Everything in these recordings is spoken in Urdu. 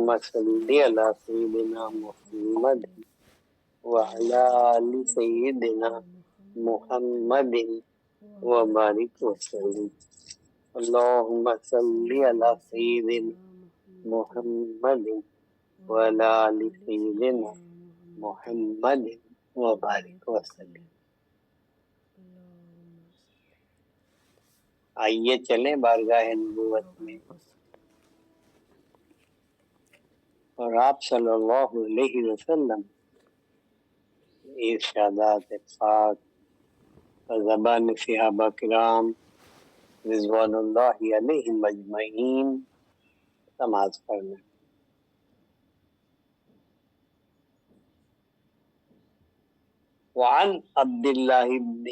اللهم صل على سيدنا محمد وعلى آل سيدنا محمد وبارك وسلم. اللهم صل على سيدنا محمد وعلى آل سيدنا محمد وبارك وسلم. آئیے چلیں بارگاہ نبوت میں اور آپ صلی اللہ علیہ وسلم ارشادات پاک اور زبان صحابہ کرام رضوان اللہ علیہم اجمعین سماعت کرنا. وعن عبداللہ بن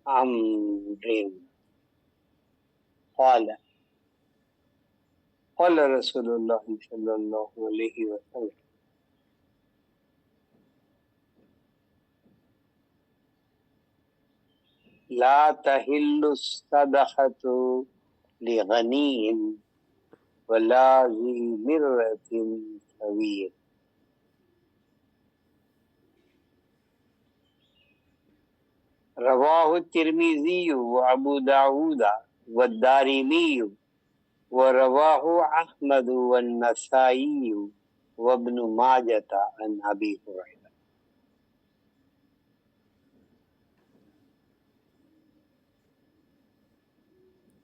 عمرو قال قال رسول اللہ صلی اللہ علیہ وسلم لا تحل الصدقة لغنی ولا ذی مرة طویل. رواہ الترمذی وابو داود والدارمی ورواہ احمد والنسائی وابن ماجہ عن ابی ہریرہ.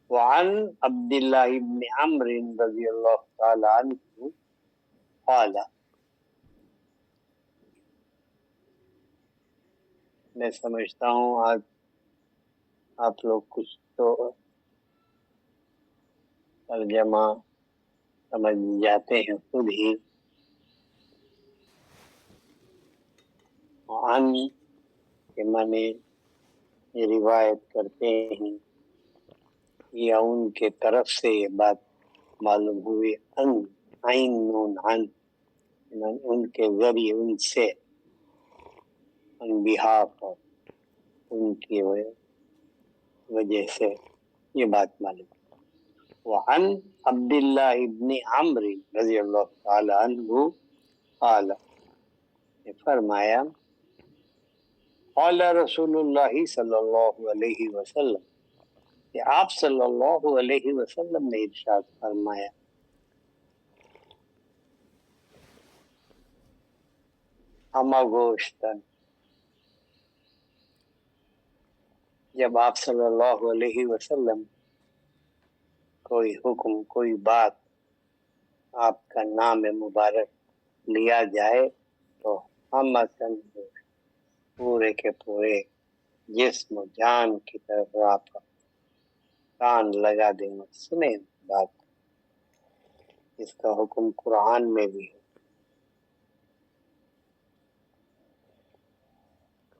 وعن عبداللہ بن عمرو رضی اللہ تعالی عنہ قال میں سمجھتا ہوں آج آپ لوگ کچھ تو ترجمہ سمجھ جاتے ہیں خود ہی. عن کے معنی روایت کرتے ہیں یا ان کے طرف سے یہ بات معلوم ہوئی. ان عین نون عن ان کے ذریعے ان سے ان بہاف ان کی وجہ سے یہ بات معلوم. وعن عبداللہ ابن عمرو رضی اللہ تعالی عنہ قال فرمایا قال رسول اللہ صلی اللہ علیہ وسلم کہ آپ صلی اللہ علیہ وسلم نے ارشاد فرمایا ہمہ گوشتن. جب آپ صلی اللہ علیہ وسلم کوئی حکم کوئی بات آپ کا نام مبارک لیا جائے تو ہم پورے کے پورے جسم و جان کی طرف آپ کان لگا دیں اور سنیں بات. اس کا حکم قرآن میں بھی ہے.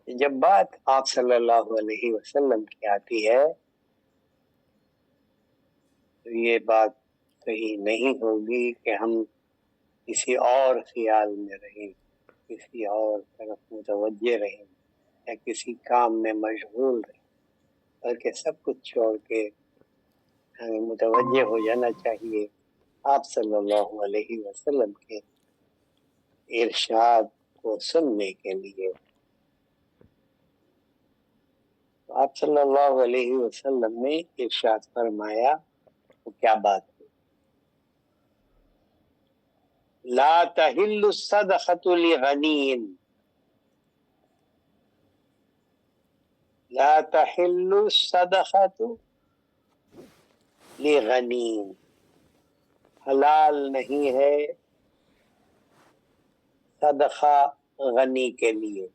جب بات آپ صلی اللہ علیہ وسلم کی آتی ہے تو یہ بات صحیح نہیں ہوگی کہ ہم کسی اور خیال میں رہیں، کسی اور طرف متوجہ رہیں یا کسی کام میں مشغول رہیں، بلکہ سب کچھ چھوڑ کے ہمیں متوجہ ہو جانا چاہیے آپ صلی اللہ علیہ وسلم کے ارشاد کو سننے کے لیے. آپ صلی اللہ علیہ وسلم نے ارشاد فرمایا تو کیا بات ہے؟ لا تحل الصدقة لغنی لا تحل الصدقة لغنی حلال نہیں ہے صدقہ غنی کے لیے.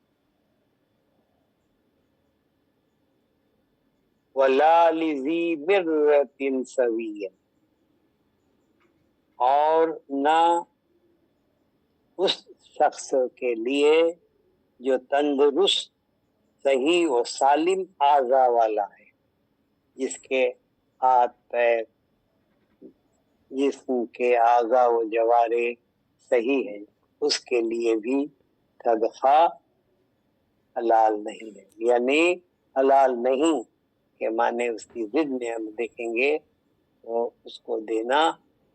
ولا لذی مرۃ سوی اور نہ اس شخص کے لیے جو تندرست صحیح و سالم اعضاء والا ہے، جس کے ہاتھ پیر جسم کے اعضاء و جوارے صحیح ہیں، اس کے لیے بھی صدقہ حلال نہیں ہے. یعنی حلال نہیں کے معنی اس کی ضد میں ہم دیکھیں گے تو اس کو دینا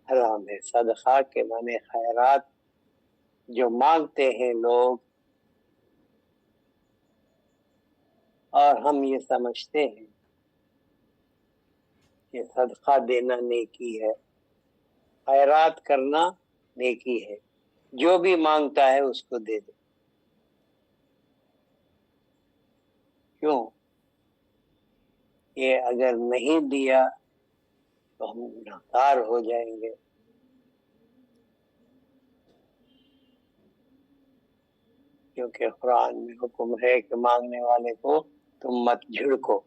حرام ہے۔ صدقہ کے معنی خیرات جو مانگتے ہیں لوگ، اور ہم یہ سمجھتے ہیں کہ صدقہ دینا نیکی ہے، خیرات کرنا نیکی ہے، جو بھی مانگتا ہے اس کو دے دو۔ کیوں؟ یہ اگر نہیں دیا تو ہم گنہگار ہو جائیں گے۔ کیونکہ قرآن میں حکم ہے کہ مانگنے والے کو تم مت جھڑکو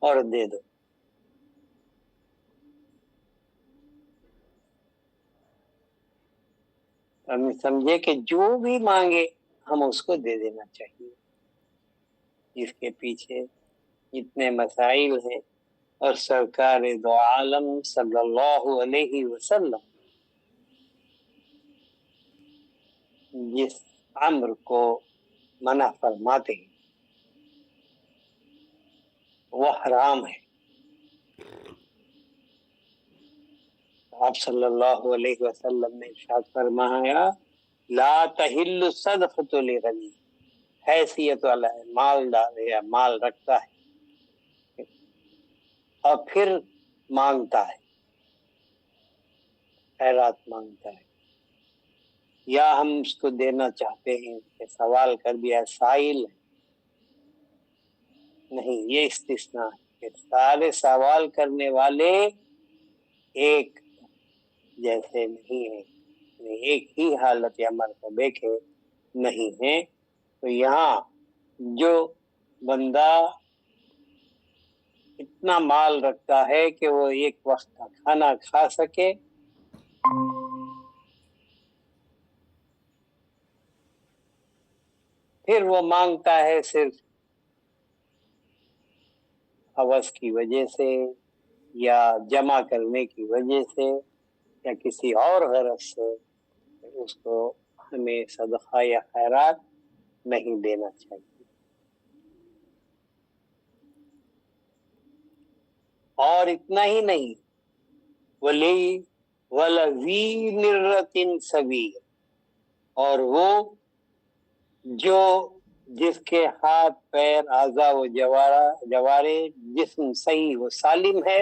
اور دے دو۔ ہم سمجھے کہ جو بھی مانگے ہم اس کو دے دینا چاہیے، جس کے پیچھے اتنے مسائل ہیں۔ اور سرکار دو عالم صلی اللہ علیہ وسلم جس امر کو منع فرماتے ہیں وہ حرام ہے۔ آپ صلی اللہ علیہ وسلم نے ارشاد فرمایا لا تحل الصدقۃ لغنی، حیثیت والا ہے، مالدار ہے یا مال رکھتا ہے اور پھر مانگتا ہے، خیرات مانگتا ہے، یا ہم اس کو دینا چاہتے ہیں کہ سوال کر دیا سائل ہے، نہیں، یہ استثناء ہے کہ سارے سوال کرنے والے ایک جیسے نہیں ہیں، ایک ہی حالت یا مرتبے کے نہیں ہیں۔ تو یہاں جو بندہ اتنا مال رکھتا ہے کہ وہ ایک وقت کا کھانا کھا سکے، پھر وہ مانگتا ہے صرف ہوس کی وجہ سے یا جمع کرنے کی وجہ سے یا کسی اور غرض سے، اس کو ہمیں صدقہ یا خیرات نہیں دینا چاہیے۔ اور اتنا ہی نہیں، ولی ولذی مرۃ سبیر، اور وہ جو جس کے ہاتھ پیر اعضاء و جوارے جسم صحیح و سالم ہے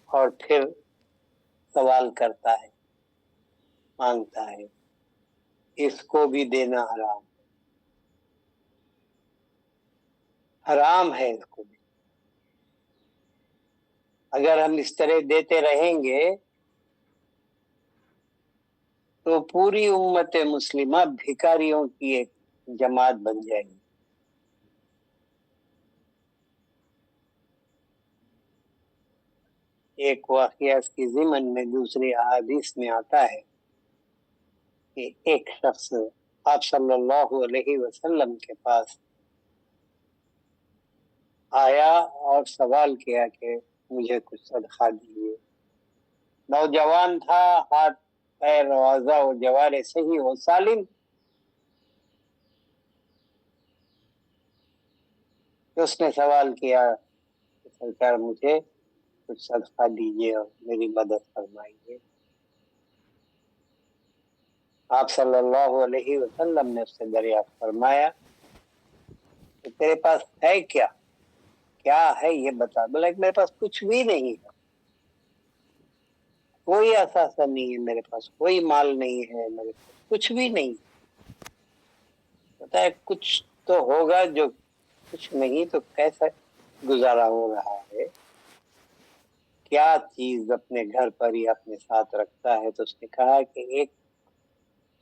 اور پھر سوال کرتا ہے، مانگتا ہے، اس کو بھی دینا حرام، حرام ہے اس کو بھی۔ اگر ہم اس طرح دیتے رہیں گے تو پوری امت مسلمہ بھکاریوں کی ایک جماعت بن جائے گی۔ ایک واقعہ اس کی ضمن میں دوسری احادیث میں آتا ہے کہ ایک شخص آپ صلی اللہ علیہ وسلم کے پاس آیا اور سوال کیا کہ مجھے کچھ صدقہ دیجیے۔ نوجوان تھا، ہاتھ پیر اعضاء و جوارے صحیح و سالم، اس نے سوال کیا کہ سرکار مجھے کچھ صدقہ دیجیے اور میری مدد فرمائیے۔ آپ صلی اللہ علیہ وسلم نے اس سے دریافت فرمایا کہ تیرے پاس ہے کیا؟ کیا ہے یہ بتا۔ بولا کہ میرے پاس کچھ بھی نہیں ہے، کوئی اثاثہ نہیں ہے میرے پاس، کوئی مال نہیں ہے میرے پاس، کچھ بھی نہیں۔ بتایا کچھ تو ہوگا، جو کچھ نہیں تو کیسا گزارا ہو رہا ہے؟ کیا چیز اپنے گھر پر یا اپنے ساتھ رکھتا ہے؟ تو اس نے کہا کہ ایک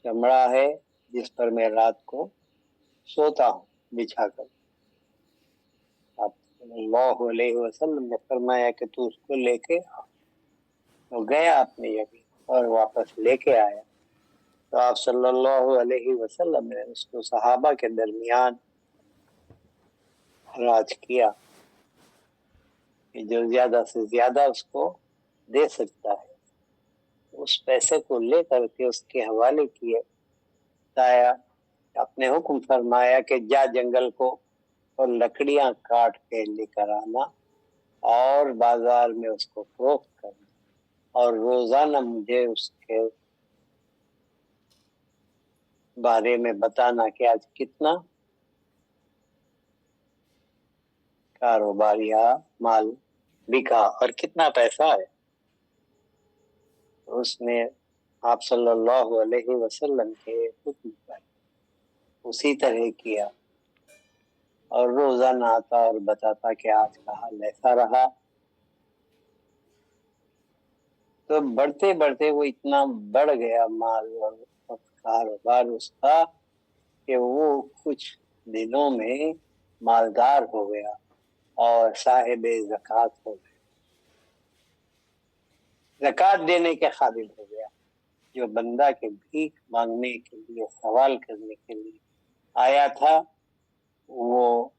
چمڑا ہے جس پر میں رات کو سوتا ہوں بچھا کر۔ آپ صلی اللہ علیہ وسلم نے فرمایا کہ تو اس کو لے کے آ۔ وہ گیا اپنے جگہ اور واپس لے کے آیا۔ تو آپ صلی اللہ علیہ وسلم نے اس کو صحابہ کے درمیان خراج کیا کہ جو زیادہ سے زیادہ اس کو دے سکتا ہے اس پیسے کو لے کر کے اس کے حوالے کیے، بتایا، اپنے حکم فرمایا کہ جا جنگل کو اور لکڑیاں کاٹ کے لے کر آنا اور بازار میں اس کو فروخت کرنا۔ اور روزانہ مجھے اس کے بارے میں بتانا کہ آج کتنا کاروبار یا مال بکا اور کتنا پیسہ ہے۔ اس نے آپ صلی اللہ علیہ وسلم کے حکم پر اسی طرح کیا اور روزانہ آتا اور بتاتا کہ آج کا حال ایسا رہا۔ تو بڑھتے بڑھتے وہ اتنا بڑھ گیا مال اور کاروبار اس کا کہ وہ کچھ دنوں میں مالدار ہو گیا اور صاحب زکوٰۃ ہو گیا، زکوٰۃ دینے کے قابل ہو گیا۔ جو بندہ کے بھیک مانگنے کے لیے، سوال کرنے کے لیے آیا تھا، وہ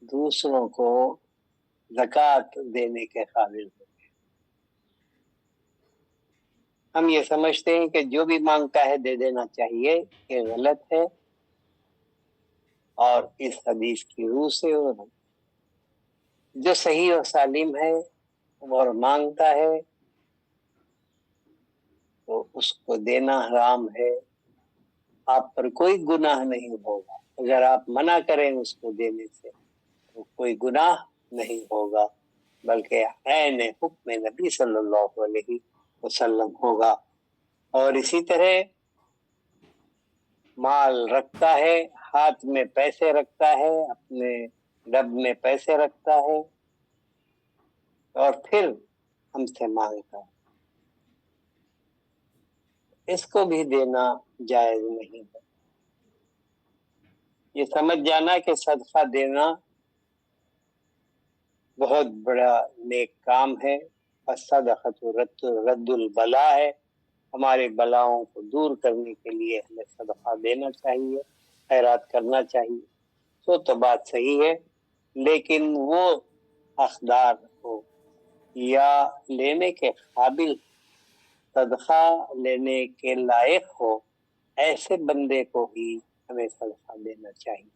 دوسروں کو زکوٰۃ دینے کے قابل ہو گیا۔ ہم یہ سمجھتے ہیں کہ جو بھی مانگتا ہے دے دینا چاہیے، یہ غلط ہے، اور اس حدیث کی روح سے جو صحیح و سالم ہے اور مانگتا ہے تو اس کو دینا حرام ہے۔ آپ پر کوئی گناہ نہیں ہوگا اگر آپ منع کریں اس کو دینے سے، تو کوئی گناہ نہیں ہوگا، بلکہ عین حکم نبی صلی اللہ علیہ وسلم ہوگا۔ اور اسی طرح مال رکھتا ہے، ہاتھ میں پیسے رکھتا ہے، اپنے ڈب میں پیسے رکھتا ہے اور پھر ہم سے مانگتا ہے، اس کو بھی دینا جائز نہیں ہے۔ یہ سمجھ جانا کہ صدقہ دینا بہت بڑا نیک کام ہے، الصدقۃ رد البلا ہے۔ ہمارے بلاؤں کو دور کرنے کے لیے ہمیں صدقہ دینا چاہیے، خیرات کرنا چاہیے۔ تو بات صحیح ہے، لیکن وہ حقدار ہو یا لینے کے قابل، صدقہ لینے کے لائق ہو، ایسے بندے کو ہی ہمیں صدقہ دینا چاہیے۔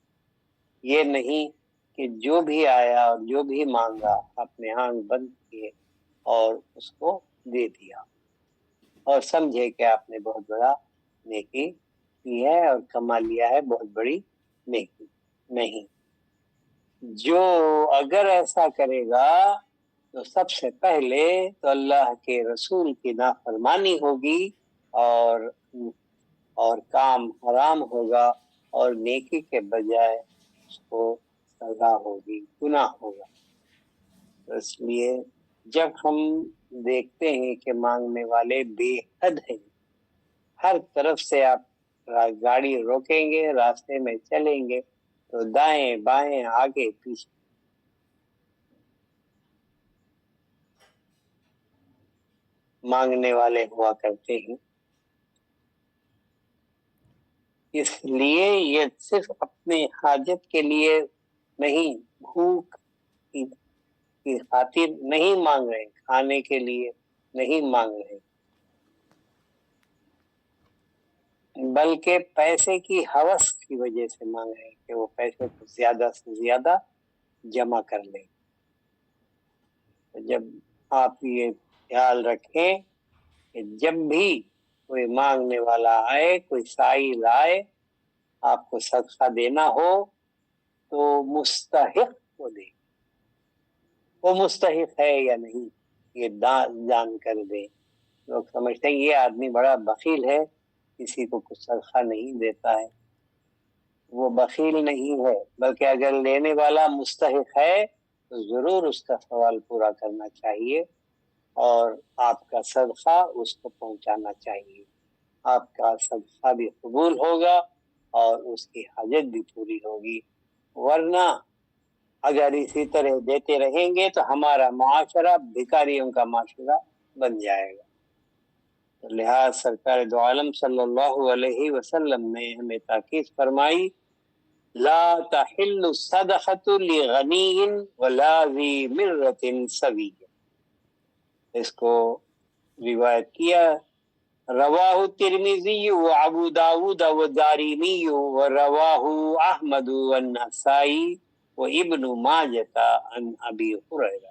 یہ نہیں کہ جو بھی آیا اور جو بھی مانگا اپنے آنکھ بند کیے اور اس کو دے دیا اور سمجھے کہ آپ نے بہت بڑا نیکی کی ہے اور کما لیا ہے بہت بڑی نیکی۔ نہیں، جو اگر ایسا کرے گا تو سب سے پہلے تو اللہ کے رسول کی نافرمانی ہوگی اور کام حرام ہوگا اور نیکی کے بجائے اس کو سزا ہوگی، گناہ ہوگا۔ اس لیے جب ہم دیکھتے ہیں کہ مانگنے والے بے حد ہیں، ہر طرف سے آپ گاڑی روکیں گے، راستے میں چلیں گے تو دائیں بائیں آگے پیچھے مانگنے والے ہوا کرتے ہیں۔ اس لیے یہ صرف اپنے حاجت کے لیے نہیں، بھوک کی خاطر نہیں مانگ رہے، کھانے کے لیے نہیں مانگ رہے، بلکہ پیسے کی ہوس کی وجہ سے مانگ رہے ہیں کہ وہ پیسے کو زیادہ سے زیادہ جمع کر لیں۔ جب آپ یہ خیال رکھیں کہ جب بھی کوئی مانگنے والا آئے، کوئی سائل آئے، آپ کو صدقہ دینا ہو تو مستحق کو دیں، وہ مستحق ہے یا نہیں یہ جان کر دیں۔ لوگ سمجھتے ہیں یہ آدمی بڑا بخیل ہے، کسی کو کچھ صدقہ نہیں دیتا ہے۔ وہ بخیل نہیں ہے، بلکہ اگر لینے والا مستحق ہے تو ضرور اس کا سوال پورا کرنا چاہیے اور آپ کا صدقہ اس کو پہنچانا چاہیے۔ آپ کا صدقہ بھی قبول ہوگا اور اس کی حاجت بھی پوری ہوگی۔ ورنہ اگر اسی طرح دیتے رہیں گے تو ہمارا معاشرہ بھکاریوں کا معاشرہ بن جائے گا۔ لہذا سرکار دو عالم صلی اللہ علیہ وسلم نے ہمیں تاکید فرمائی، لا تحل الصدقۃ لغنی ولا ذی مرۃ سوی، اس کو روایت کیا رواہ ترمذی و ابو داود و دارمی و رواہ احمد والنسائی و ابن ماجہ عن ابی ہریرہ۔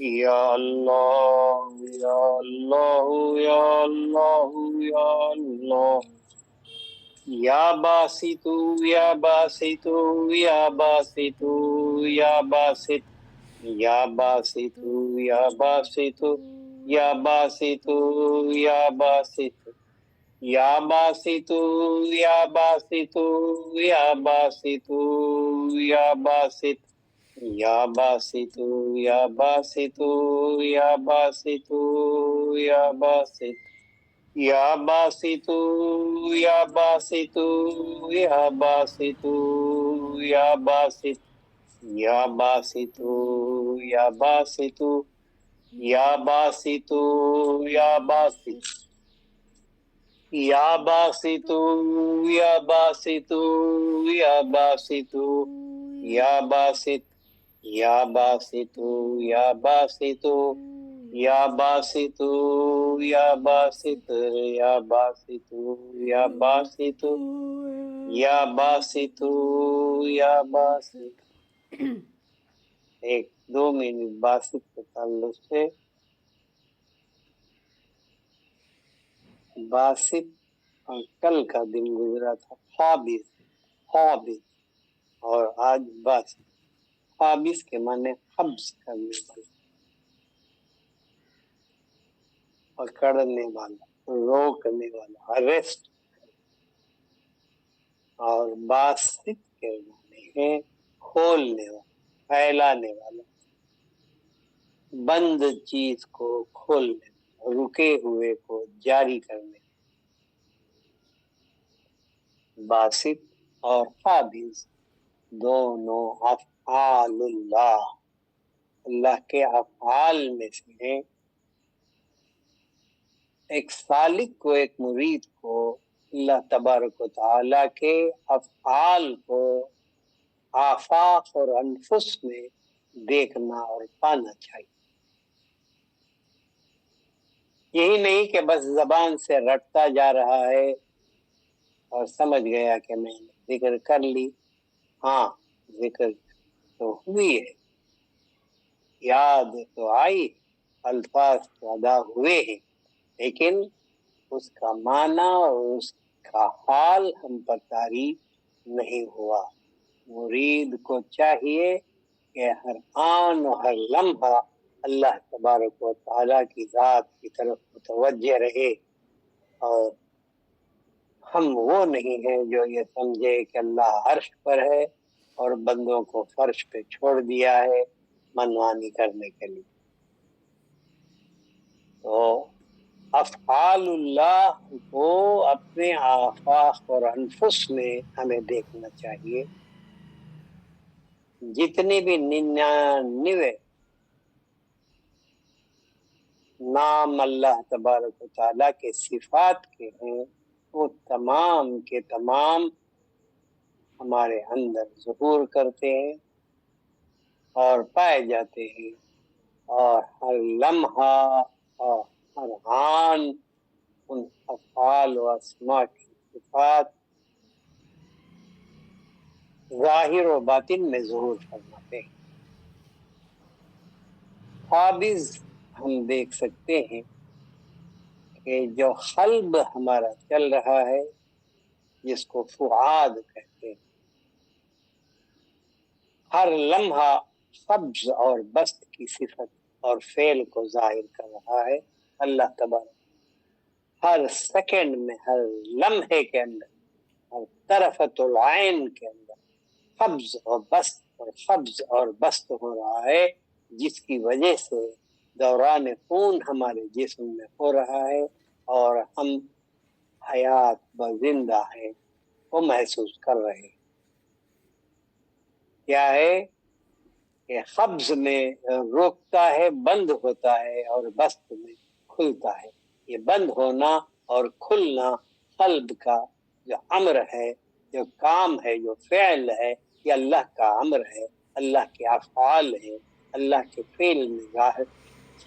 یا اللہ یا اللہ یا اللہ یا اللہ یا باسطو یا باسطو یا باسطو یا باسط یا باسطو یا باسطو یا باسطو یا باسط یا باسطو یا باسطو یا باسطو یا باسط یا باسطو یا باسطو یا باسطو یا باسط یا باسطو یا باسطو یا باسطو یا باسط یا باسطو یا باسطو یا باسطو یا باسط یا باسطو یا باسطو یا باسطو یا باسط یا باسطو یا باسطو یا باسطو یا باسط یا باسطو یا باسطو یا باسطو یا باسط. 1-2 منٹ باسط کے تعلق سے. باسط اور کل کا دن گزرا تھا خابس اور آج باسط. خابس کے معنی قبض کرنے والا، پکڑنے والا، روکنے والا، اریسٹ. اور باسط کے معنی ہے کھولنے والا، پھیلانے والا، بند چیز کو کھولنے والا، رکے ہوئے کو جاری کرنے. باسط اور قابض دونوں افعال اللہ، اللہ کے افعال میں سے ہیں. ایک سالک کو، ایک مرید کو اللہ تبارک و تعالی کے افعال کو آفاق اور انفس میں دیکھنا اور پانا چاہیے. یہی نہیں کہ بس زبان سے رٹتا جا رہا ہے اور سمجھ گیا کہ میں نے ذکر کر لی. ہاں ذکر تو ہوئی ہے، یاد تو آئی، الفاظ تو ادا ہوئے ہیں، لیکن اس کا معنی اور اس کا حال ہم پر طاری نہیں ہوا. مرید کو چاہیے کہ ہر آن و ہر لمحہ اللہ تبارک و تعالیٰ کی ذات کی طرف متوجہ رہے. اور ہم وہ نہیں ہیں جو یہ سمجھے کہ اللہ عرش پر ہے اور بندوں کو فرش پہ چھوڑ دیا ہے منمانی کرنے کے لیے. تو افعال اللہ کو اپنے آفاق اور انفس میں ہمیں دیکھنا چاہیے. جتنے بھی 99 نام اللہ تبارک و تعالیٰ کے صفات کے ہیں، وہ تمام کے تمام ہمارے اندر ظہور کرتے ہیں اور پائے جاتے ہیں. اور ہر لمحہ اور ہر آن ان افعال و اسماء کی صفات ظاہر و باطن میں ظہور فرماتے ہیں. قابض ہم دیکھ سکتے ہیں کہ جو قلب ہمارا چل رہا ہے، جس کو فعاد کہتے ہیں، ہر لمحہ قبض اور بسط کی صفت اور فعل کو ظاہر کر رہا ہے. اللہ تبارک ہر سیکنڈ میں، ہر لمحے کے اندر، ہر طرفۃ العین کے اندر قبض اور بسط ہو رہا ہے، جس کی وجہ سے دوران خون ہمارے جسم میں ہو رہا ہے اور ہم حیات بزندہ ہے وہ محسوس کر رہے ہیں. کیا ہے کہ قبض میں روکتا ہے، بند ہوتا ہے، اور بسط میں کھلتا ہے. یہ بند ہونا اور کھلنا قلب کا جو امر ہے، جو کام ہے، جو فعل ہے، یہ اللہ کا امر ہے، اللہ کے افعال ہے. اللہ کے فعل میں ظاہر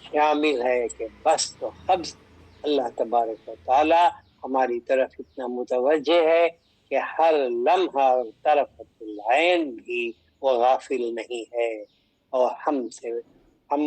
شامل ہے کہ بسط و قبض. اللہ تبارک و تعالی ہماری طرف اتنا متوجہ ہے کہ ہر لمحہ اور طرفۃ العین بھی وہ غافل نہیں ہے، اور ہم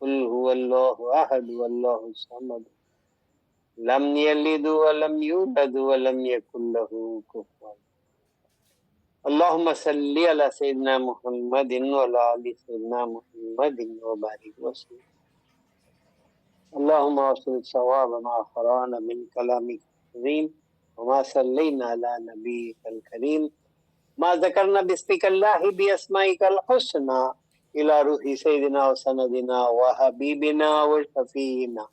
قل هو الله أحد والله الصمد لم يلد ولم يولد ولم يكن له كفوا اللهم صل على سيدنا محمد وعلى آل سيدنا محمد وبارك وسلم اللهم وصل الصواب ما أخرانا من كلامك الكريم وما صلينا على نبيك الكريم ما ذكرنا باسمك الله بأسمائك الحسنى إلى روح سيدنا وسندنا وحبيبنا وشفينا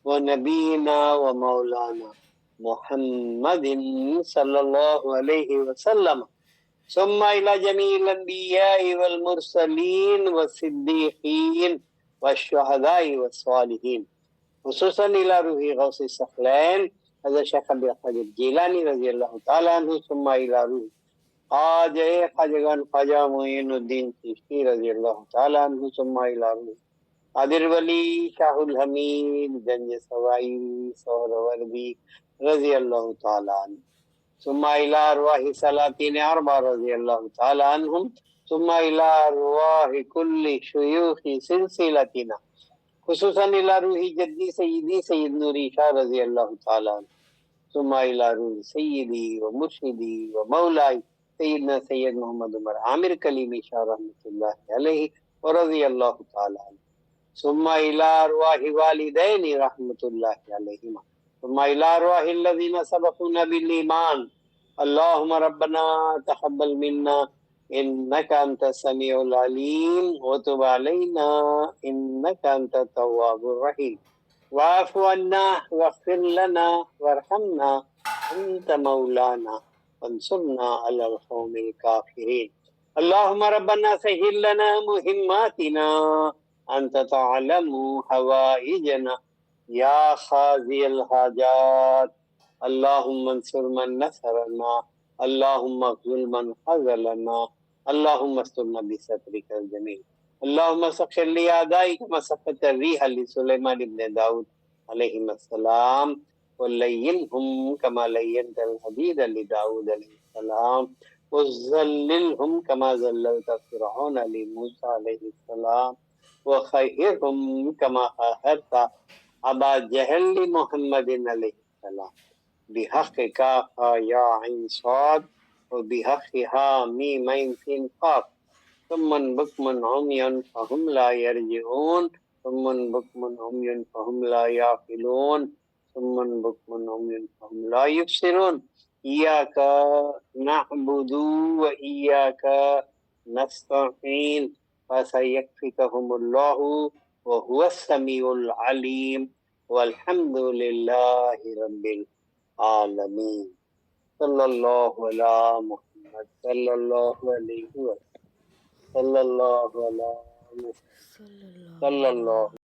ونبينا ومولانا محمد صلى الله عليه وسلم ثم إلى جميع الأنبياء والمرسلين والصديقين والشهداء والصالحين خصوصا إلى روح غوث الثقلين حضرت شیخ عبد القادر الجیلانی رضی اللہ تعالیٰ عنہ ثم إلى روح خواجہ خواجہ معین الدین چشتی رضی اللہ تعالیٰ عنہ ثم إلى روح قادر ولی شاہ الحمید گنج سوائی سہروردی رضی اللہ تعالیٰ عنہ ثم إلى أرواح سلاطین اربع رضی اللہ تعالیٰ عنہم ثم إلى أرواح كل شیوخ سلسلتنا خصوصا إلى روح جدی سیدی سید نوری شاہ رضی اللہ تعالیٰ عنہ ثم إلى روح سیدی و مرشدی و مولائی سیدنا سید محمد عمر عامر کلیمی شاہ رحمۃ اللہ علیہ ورضی اللہ تعالیٰ عنہ ثم إلى أرواح والدین رحمۃ اللہ علیہما ثم إلى أرواح الذين سبقونا بالإيمان اللهم ربنا تقبل منا إنك أنت السميع العليم وتب علينا إنك أنت التواب الرحيم واعف عنا واغفر لنا وارحمنا أنت مولانا وانصرنا على القوم الكافرين اللهم ربنا سهل لنا مهماتنا أنت تعلم حوائجنا يا قاضي الحاجات اللهم انصر من نصرنا اللهم اغفر من خذلنا اللهم استرنا بسترك الجميل اللهم سخر لأعدائك كما سخرت الريح لسليمان بن داود عليهم السلام ولينهم كما لينت الحديد لداود عليه السلام وذللهم كما ذللت فرعون لموسى عليه السلام وخيرهم كما خيرت أبا جهل لمحمد عليه السلام بحق کاف یا عین صاد وبحق ها میم عین سین قاف ثم بكم عميا فهم لا يرجعون ثم بكم عميا فهم لا يعقلون ثم بكم عميا فهم لا يبصرون إياك نعبد وإياك نستعين فسيكفيكهم الله وهو السميع العليم والحمد لله رب العالمين صلى الله على محمد صلى الله عليه وسلم صلى الله على محمد صلى الله